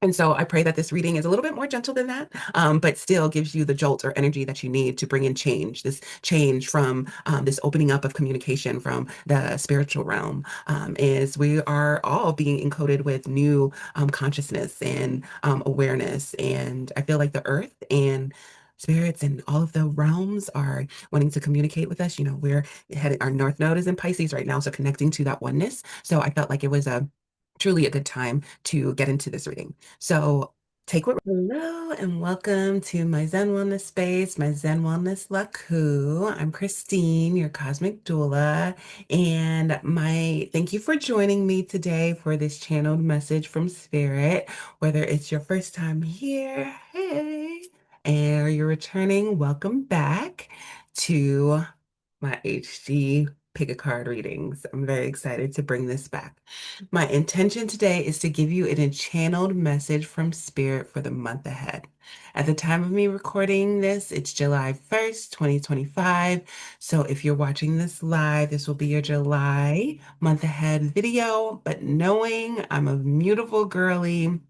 And so I pray that this reading is a little bit more gentle than that, but still gives you the jolt or energy that you need to bring in change, this change from this opening up of communication from the spiritual realm, is we are all being encoded with new consciousness and awareness. And I feel like the earth and spirits and all of the realms are wanting to communicate with us. We're heading, our North Node is in Pisces right now, so connecting to that oneness. So I felt like it was a truly a good time to get into this reading. So take what. Hello and welcome to my Zen Wellness space, my Zen Wellness Laku. I'm Christine, your cosmic doula, and my thank you for joining me today for this channeled message from Spirit. Whether it's your first time here, hey, and you're returning, welcome back to my HD pick a card readings. I'm very excited to bring this back. My intention today is to give you an channeled message from Spirit for the month ahead. At the time of me recording this, it's July 1st, 2025. So if you're watching this live, this will be your July month ahead video. But knowing I'm a mutable girly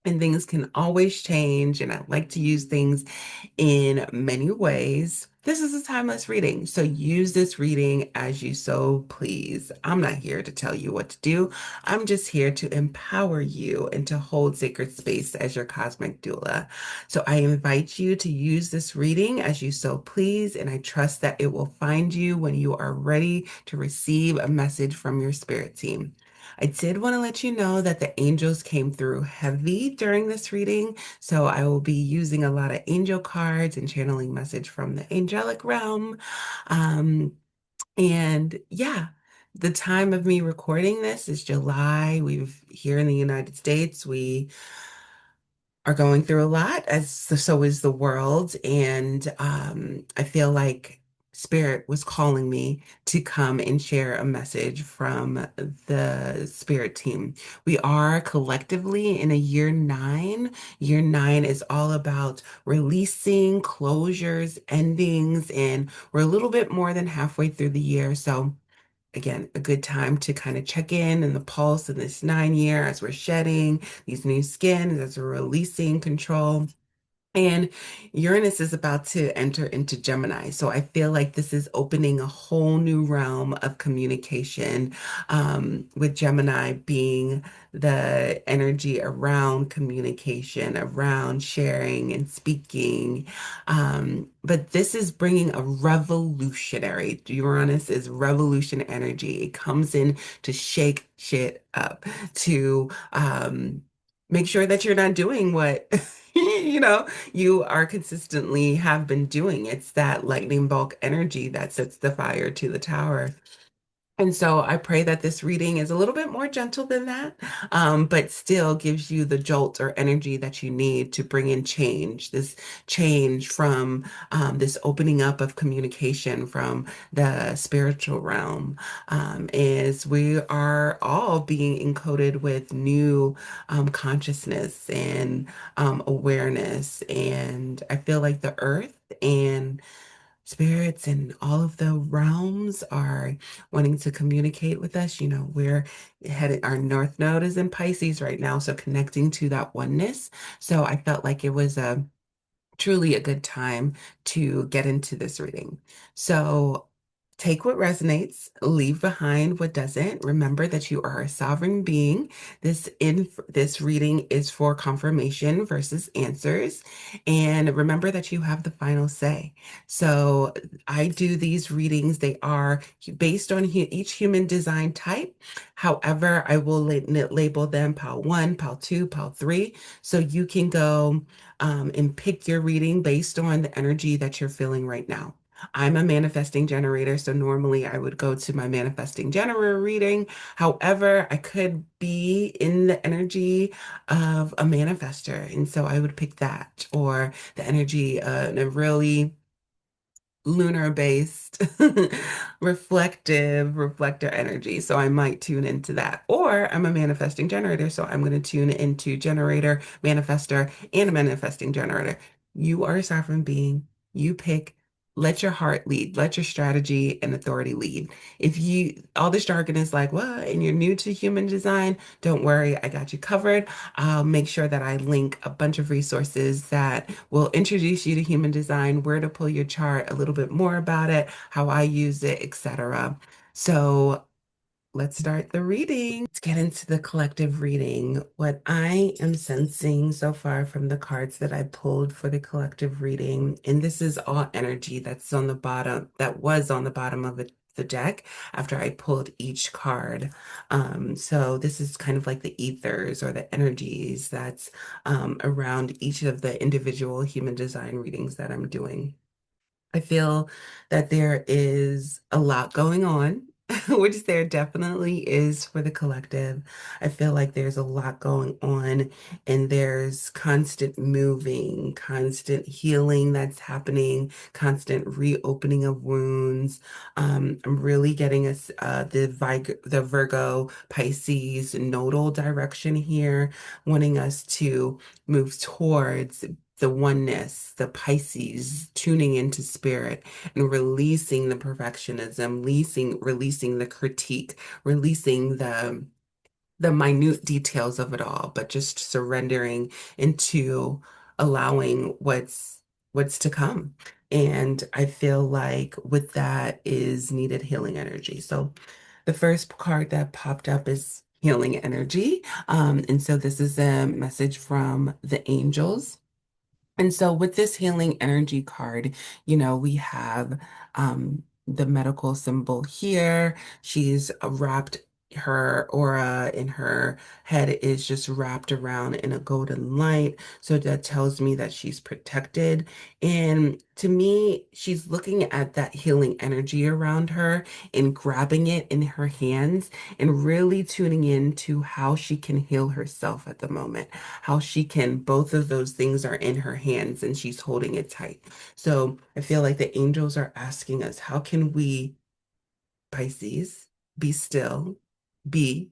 and things can always change, and I like to use things in many ways. This is a timeless reading, so use this reading as you so please. I'm not here to tell you what to do. I'm just here to empower you and to hold sacred space as your cosmic doula. So I invite you to use this reading as you so please, and I trust that it will find you when you are ready to receive a message from your spirit team. I did want to let you know that the angels came through heavy during this reading. So I will be using a lot of angel cards and channeling message from the angelic realm. And yeah, the time of me recording this is July. We've here in the United States, we are going through a lot, as so is the world. And I feel like Spirit was calling me to come and share a message from the Spirit team. We are collectively in a year nine. Year nine is all about releasing, closures, endings, and we're a little bit more than halfway through the year. So again, a good time to kind of check in and the pulse in this 9 year as we're shedding these new skins, as we're releasing control. And Uranus is about to enter into Gemini. So I feel like this is opening a whole new realm of communication, with Gemini being the energy around communication, around sharing and speaking. But this is bringing a revolutionary, Uranus is revolution energy. It comes in to shake shit up, to make sure that you're not doing what you are consistently have been doing. It's that lightning bolt energy that sets the fire to the tower. And so I pray that this reading is a little bit more gentle than that, but still gives you the jolt or energy that you need to bring in change, this change from this opening up of communication from the spiritual realm, is we are all being encoded with new consciousness and awareness. And I feel like the earth and spirits and all of the realms are wanting to communicate with us. We're headed, our North Node is in Pisces right now, so connecting to that oneness. So I felt like it was a truly a good time to get into this reading. So take what resonates, leave behind what doesn't. Remember that you are a sovereign being. This reading is for confirmation versus answers. And remember that you have the final say. So I do these readings, they are based on each human design type. However, I will label them PAL 1, PAL 2, PAL 3. So you can go and pick your reading based on the energy that you're feeling right now. I'm a manifesting generator, so normally I would go to my manifesting generator reading. However, I could be in the energy of a manifester, and so I would pick that, or the energy in a really lunar based reflector energy. So I might tune into that. Or I'm a manifesting generator. So I'm going to tune into generator, manifester, and a manifesting generator. You are a sovereign being. You pick, let your heart lead, let your strategy and authority lead. If you, all this jargon is like, what, and you're new to human design, don't worry, I got you covered. I'll make sure that I link a bunch of resources that will introduce you to human design, where to pull your chart, a little bit more about it, how I use it, etc. So let's start the reading. Let's get into the collective reading. What I am sensing so far from the cards that I pulled for the collective reading, and this is all energy that's on the bottom, that was on the bottom of the deck after I pulled each card. So this is kind of like the ethers or the energies that's around each of the individual human design readings that I'm doing. I feel that there is a lot going on, which there definitely is for the collective. I feel like there's a lot going on, and there's constant moving, constant healing that's happening, constant reopening of wounds. I'm really getting the Virgo Pisces nodal direction here, wanting us to move towards the oneness, the Pisces, tuning into spirit and releasing the perfectionism, releasing the critique, releasing the minute details of it all, but just surrendering into allowing what's to come. And I feel like with that is needed healing energy. So the first card that popped up is healing energy. And so this is a message from the angels. And so with this healing energy card, we have the medical symbol here. She's wrapped, her aura in her head is just wrapped around in a golden light. So that tells me that she's protected. And to me, she's looking at that healing energy around her and grabbing it in her hands and really tuning into how she can heal herself at the moment, how she can, both of those things are in her hands and she's holding it tight. So I feel like the angels are asking us, how can we, Pisces, be still, be,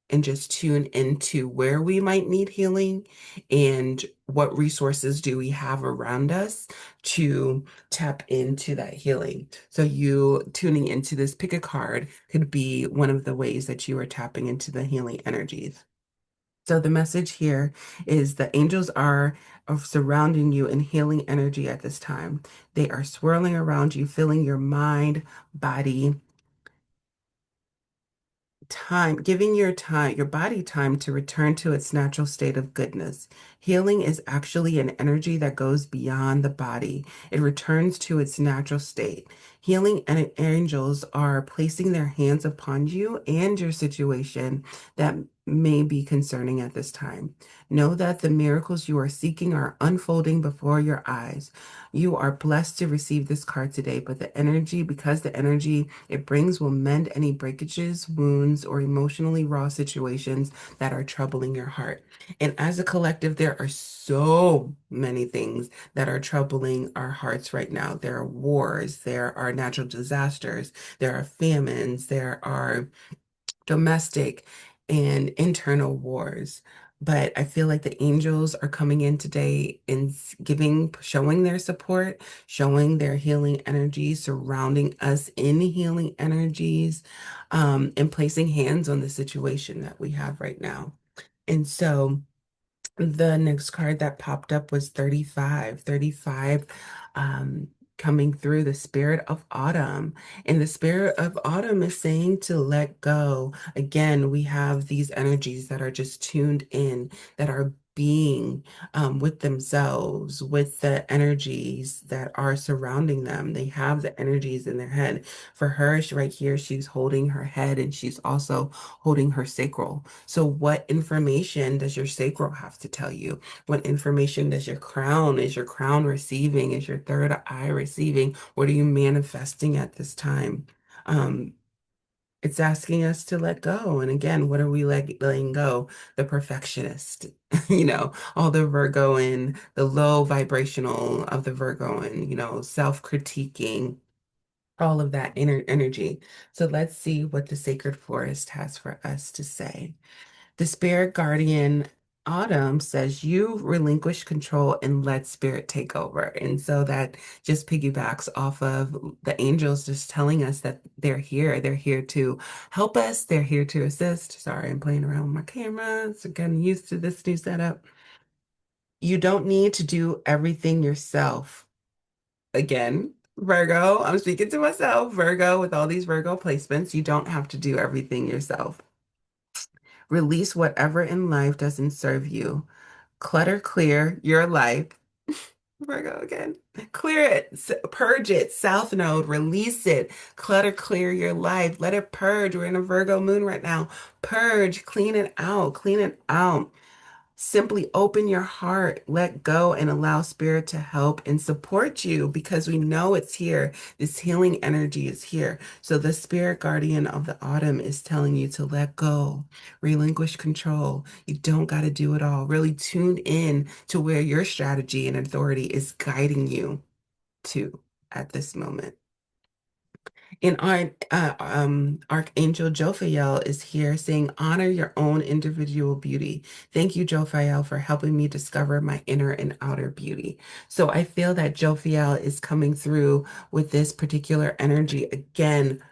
and just tune into where we might need healing and what resources do we have around us to tap into that healing. So you tuning into this, pick a card, could be one of the ways that you are tapping into the healing energies. So the message here is the angels are surrounding you in healing energy at this time. They are swirling around you, filling your mind, body, time, giving your body time to return to its natural state of goodness. Healing is actually an energy that goes beyond the body. It returns to its natural state. Healing and angels are placing their hands upon you and your situation that may be concerning at this time. Know that the miracles you are seeking are unfolding before your eyes. You are blessed to receive this card today, but because the energy it brings will mend any breakages, wounds, or emotionally raw situations that are troubling your heart. And as a collective, there are so many things that are troubling our hearts right now. There are wars, there are natural disasters, there are famines, there are domestic and internal wars. But I feel like the angels are coming in today and showing their support, showing their healing energies, surrounding us in healing energies, and placing hands on the situation that we have right now. And so, the next card that popped up was 35. 35 um, coming through the spirit of autumn. And the spirit of autumn is saying to let go. Again, we have these energies that are just tuned in, that are being with themselves, with the energies that are surrounding them. They have the energies in their head. For her, right here, she's holding her head and she's also holding her sacral. So what information does your sacral have to tell you? What information does is your crown receiving? Is your third eye receiving? What are you manifesting at this time? Um, it's asking us to let go. And again, what are we letting go? The perfectionist, all the Virgo and the low vibrational of the Virgo and, self-critiquing, all of that inner energy. So let's see what the sacred forest has for us to say. The spirit guardian autumn says you relinquish control and let spirit take over. And so that just piggybacks off of the angels just telling us that they're here. They're here to help us. They're here to assist. Sorry, I'm playing around with my camera. So getting used to this new setup. You don't need to do everything yourself. Again, Virgo, I'm speaking to myself, Virgo, with all these Virgo placements. You don't have to do everything yourself. Release whatever in life doesn't serve you. Clutter clear your life. Virgo again. Clear it, purge it, South Node, release it, clutter clear your life. Let it purge. We're in a Virgo moon right now. Purge, clean it out, clean it out. Simply open your heart, let go, and allow spirit to help and support you because we know it's here. This healing energy is here. So the spirit guardian of the autumn is telling you to let go, relinquish control. You don't got to do it all. Really tune in to where your strategy and authority is guiding you to at this moment. And our Archangel Jophiel is here saying, honor your own individual beauty. Thank you, Jophiel, for helping me discover my inner and outer beauty. So I feel that Jophiel is coming through with this particular energy again.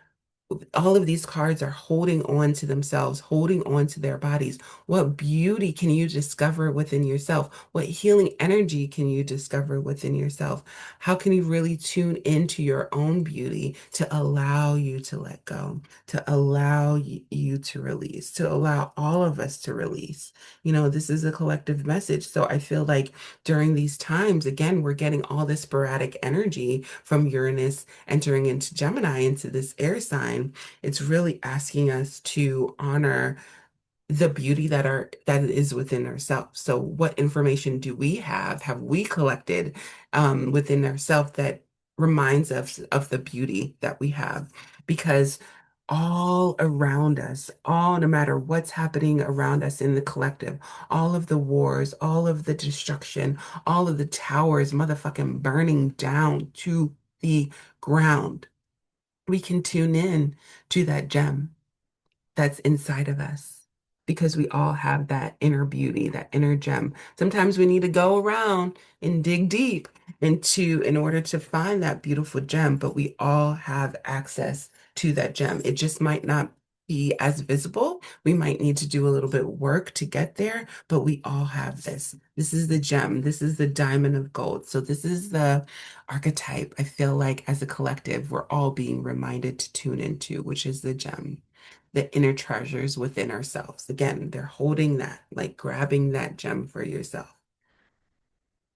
All of these cards are holding on to themselves, holding on to their bodies. What beauty can you discover within yourself? What healing energy can you discover within yourself? How can you really tune into your own beauty to allow you to let go, to allow you to release, to allow all of us to release? You know, this is a collective message. So I feel like during these times, again, we're getting all this sporadic energy from Uranus entering into Gemini, into this air sign. It's really asking us to honor the beauty that is within ourselves. So what information do we have we collected within ourselves that reminds us of the beauty that we have? Because all around us, all no matter what's happening around us in the collective, all of the wars, all of the destruction, all of the towers motherfucking burning down to the ground, we can tune in to that gem that's inside of us because we all have that inner beauty, that inner gem. Sometimes we need to go around and dig deep in order to find that beautiful gem, but we all have access to that gem. It just might not be as visible. We might need to do a little bit of work to get there, but we all have this. This is the gem. This is the diamond of gold. So this is the archetype I feel like as a collective, we're all being reminded to tune into, which is the gem, the inner treasures within ourselves. Again, they're holding that, like grabbing that gem for yourself.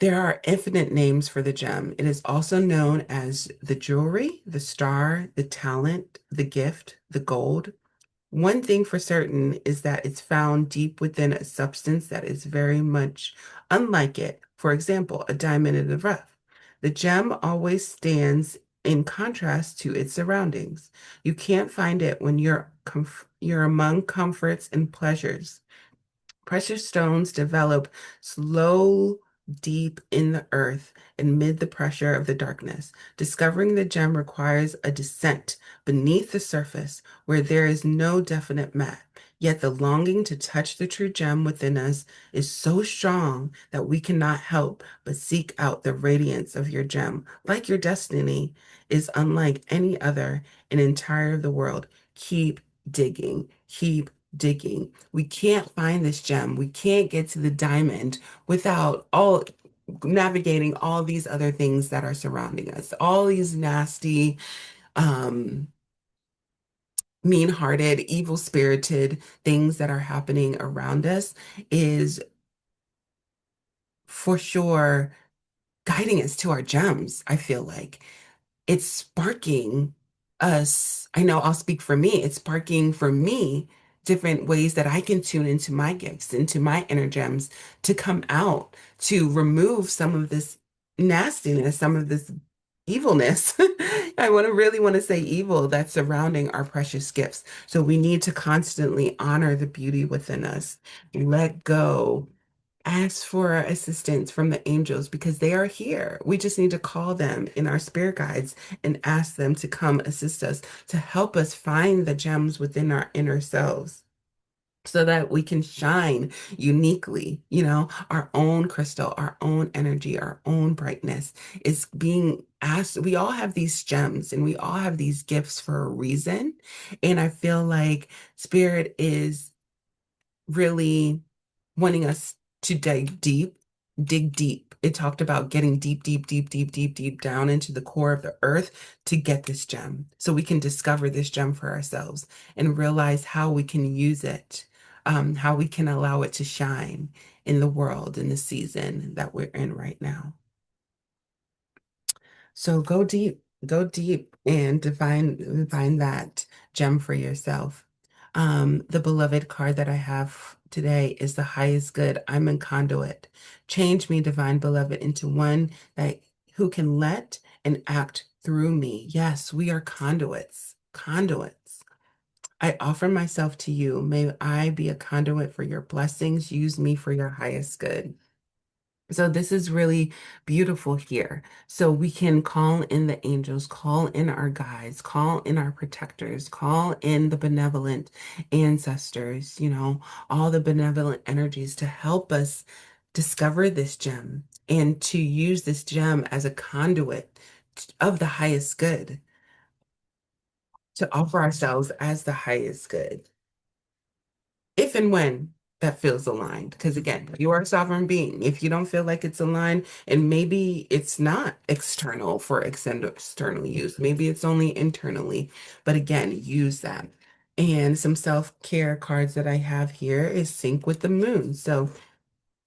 There are infinite names for the gem. It is also known as the jewelry, the star, the talent, the gift, the gold. One thing for certain is that it's found deep within a substance that is very much unlike it. For example, a diamond in the rough. The gem always stands in contrast to its surroundings. You can't find it when you're among comforts and pleasures. Precious stones develop slow, deep in the earth amid the pressure of the darkness. Discovering the gem requires a descent beneath the surface where there is no definite map. Yet the longing to touch the true gem within us is so strong that we cannot help but seek out the radiance of your gem. Like your destiny is unlike any other in entire the world. Keep digging. Keep digging. We can't find this gem. We can't get to the diamond without all navigating all these other things that are surrounding us, all these nasty, um, mean-hearted, evil-spirited things that are happening around us is for sure guiding us to our gems, I feel like. It's sparking us. I know I'll speak for me. It's sparking for me different ways that I can tune into my gifts, into my inner gems to come out, to remove some of this nastiness, some of this evilness. I really want to say evil that's surrounding our precious gifts. So we need to constantly honor the beauty within us, let go, ask for assistance from the angels because they are here. We just need to call them in our spirit guides and ask them to come assist us, to help us find the gems within our inner selves. so that we can shine uniquely, our own crystal, our own energy, our own brightness is being asked. We all have these gems and we all have these gifts for a reason. And I feel like spirit is really wanting us to dig deep, dig deep. It talked about getting deep, deep, deep, deep, deep, deep down into the core of the earth to get this gem so we can discover this gem for ourselves and realize how we can use it, how we can allow it to shine in the world in the season that we're in right now. So go deep and define that gem for yourself. The beloved card that I have today is the highest good. I'm a conduit. Change me, divine beloved, into one that who can let and act through me. Yes, we are conduits. Conduits. I offer myself to you. May I be a conduit for your blessings. Use me for your highest good. So this is really beautiful here. So we can call in the angels, call in our guides, call in our protectors, call in the benevolent ancestors, all the benevolent energies to help us discover this gem and to use this gem as a conduit of the highest good, to offer ourselves as the highest good if and when that feels aligned. Because again, you are a sovereign being. If you don't feel like it's aligned, and maybe it's not external for external use, maybe it's only internally. But again, use that. And some self-care cards that I have here is sync with the moon. So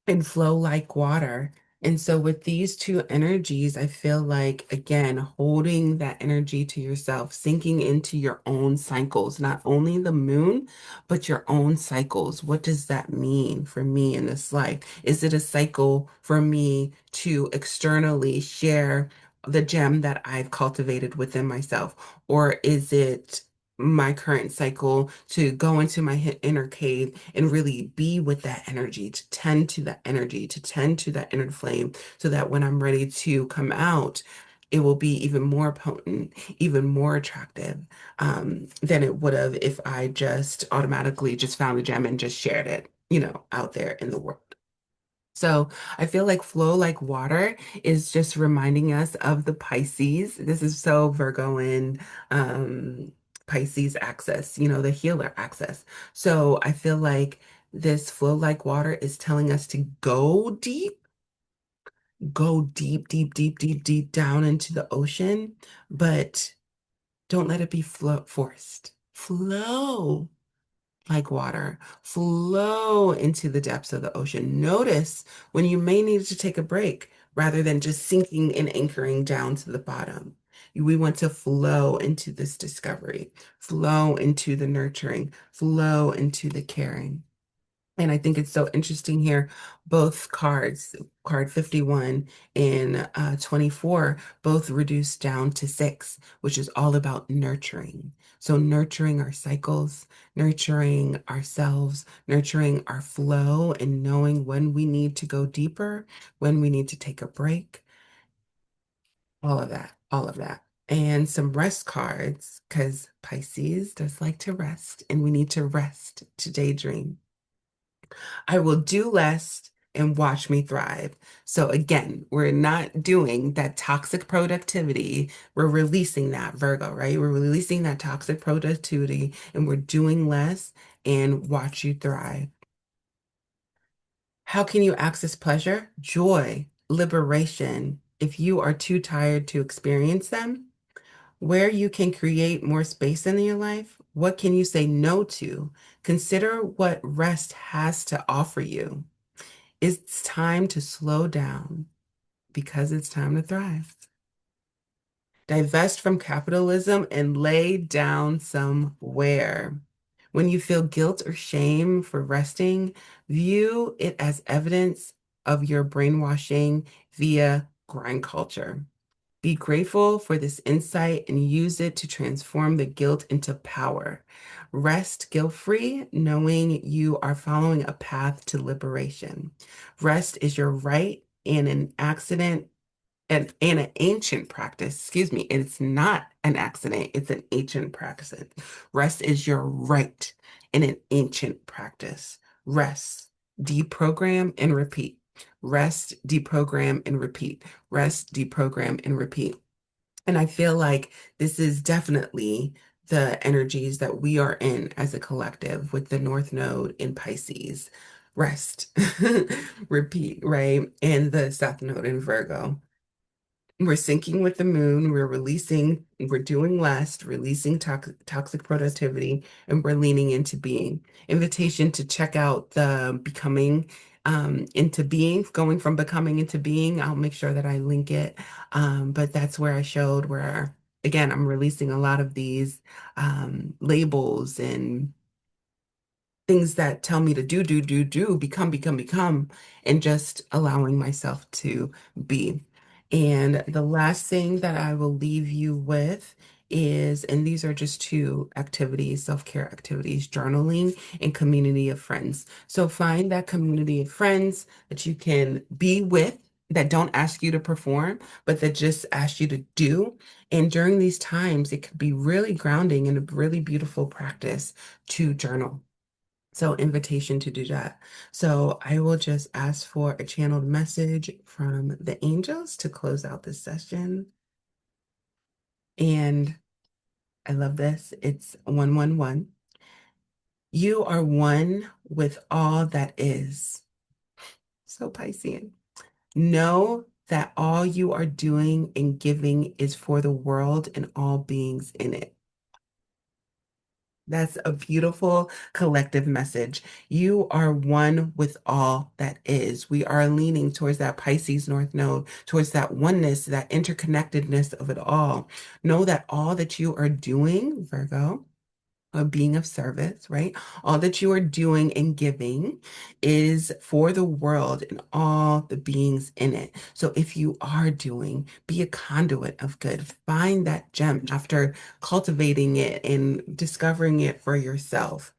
and flow like water. And so, with these two energies, I feel like, again, holding that energy to yourself, sinking into your own cycles, not only the moon, but your own cycles. What does that mean for me in this life? Is it a cycle for me to externally share the gem that I've cultivated within myself? Or is it my current cycle to go into my inner cave and really be with that energy, to tend to that energy, to tend to that inner flame, so that when I'm ready to come out, it will be even more potent, even more attractive than it would have if I just automatically just found a gem and just shared it, out there in the world. So I feel like flow like water is just reminding us of the Pisces. This is so Virgo and Pisces axis, the healer axis. So I feel like this flow like water is telling us to go deep, deep, deep, deep, deep down into the ocean, but don't let it be forced. Flow like water, flow into the depths of the ocean. Notice when you may need to take a break rather than just sinking and anchoring down to the bottom. We want to flow into this discovery, flow into the nurturing, flow into the caring. And I think it's so interesting here, both cards, card 51 and 24, both reduced down to 6, which is all about nurturing. So nurturing our cycles, nurturing ourselves, nurturing our flow, and knowing when we need to go deeper, when we need to take a break, all of that, all of that. And some rest cards, because Pisces does like to rest, and we need to rest to daydream. I will do less and watch me thrive. So again, we're not doing that toxic productivity. We're releasing that, Virgo, right? We're releasing that toxic productivity and we're doing less and watch you thrive. How can you access pleasure, joy, liberation if you are too tired to experience them? Where you can create more space in your life? What can you say no to? Consider what rest has to offer you. It's time to slow down because it's time to thrive. Divest from capitalism and lay down somewhere. When you feel guilt or shame for resting, view it as evidence of your brainwashing via grind culture. Be grateful for this insight and use it to transform the guilt into power. Rest guilt-free, knowing you are following a path to liberation. Rest is your right and an accident and an ancient practice. Excuse me, it's not an accident, it's an ancient practice. Rest is your right and an ancient practice. Rest, deprogram, and repeat. Rest, deprogram, and repeat. Rest, deprogram, and repeat. And I feel like this is definitely the energies that we are in as a collective with the North Node in Pisces. Rest, repeat, right? And the South Node in Virgo. We're syncing with the moon, we're releasing, we're doing less, releasing toxic productivity, and we're leaning into being. Invitation to check out the becoming into being, going from becoming into being. I'll make sure that I link it. But that's where I showed where, again, I'm releasing a lot of these labels and things that tell me to do, become, and just allowing myself to be. And the last thing that I will leave you with is, and these are just two activities, self-care activities, journaling and community of friends. So find that community of friends that you can be with that don't ask you to perform, but that just ask you to do. And during these times, it could be really grounding and a really beautiful practice to journal. So, invitation to do that. So, I will just ask for a channeled message from the angels to close out this session. And I love this. It's 111. You are one with all that is. So, Piscean. Know that all you are doing and giving is for the world and all beings in it. That's a beautiful collective message. You are one with all that is. We are leaning towards that Pisces North Node, towards that oneness, that interconnectedness of it all. Know that all that you are doing, Virgo, being of service, right? All that you are doing and giving is for the world and all the beings in it. So if you are doing, be a conduit of good. Find that gem after cultivating it and discovering it for yourself.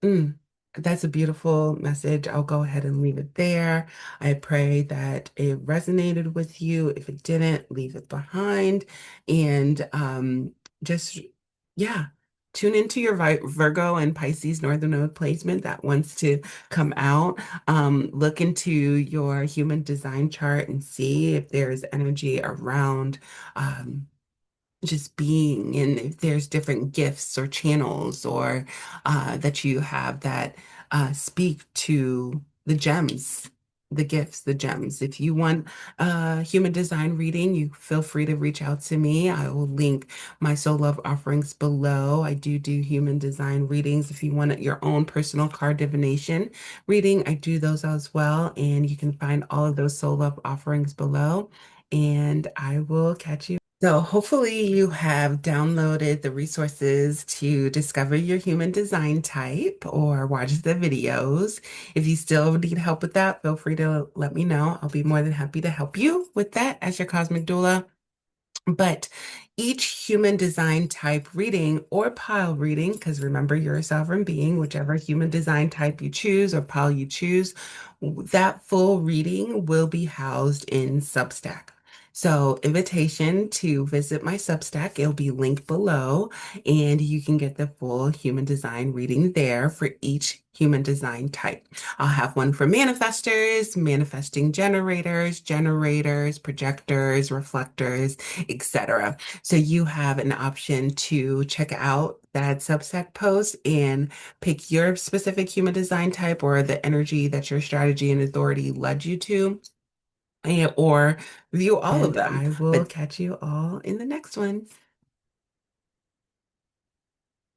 Mm, that's a beautiful message. I'll go ahead and leave it there. I pray that it resonated with you. If it didn't, leave it behind. And just, yeah, tune into your Virgo and Pisces Northern Node placement that wants to come out. Look into your human design chart and see if there's energy around. Just being, and if there's different gifts or channels or that you have that speak to the gems, the gifts, the gems. If you want a human design reading, you feel free to reach out to me. I will link my soul love offerings below. I do human design readings. If you want your own personal card divination reading, I do those as well. And you can find all of those soul love offerings below. And I will catch you. So hopefully you have downloaded the resources to discover your human design type or watch the videos. If you still need help with that, feel free to let me know. I'll be more than happy to help you with that as your cosmic doula. But each human design type reading or pile reading, because remember you're a sovereign being, whichever human design type you choose or pile you choose, that full reading will be housed in Substack. So, invitation to visit my Substack, it'll be linked below, and you can get the full human design reading there for each human design type. I'll have one for manifestors, manifesting generators, projectors, reflectors, etc. So you have an option to check out that Substack post and pick your specific human design type or the energy that your strategy and authority led you to, or view all of them. I will catch you all in the next one.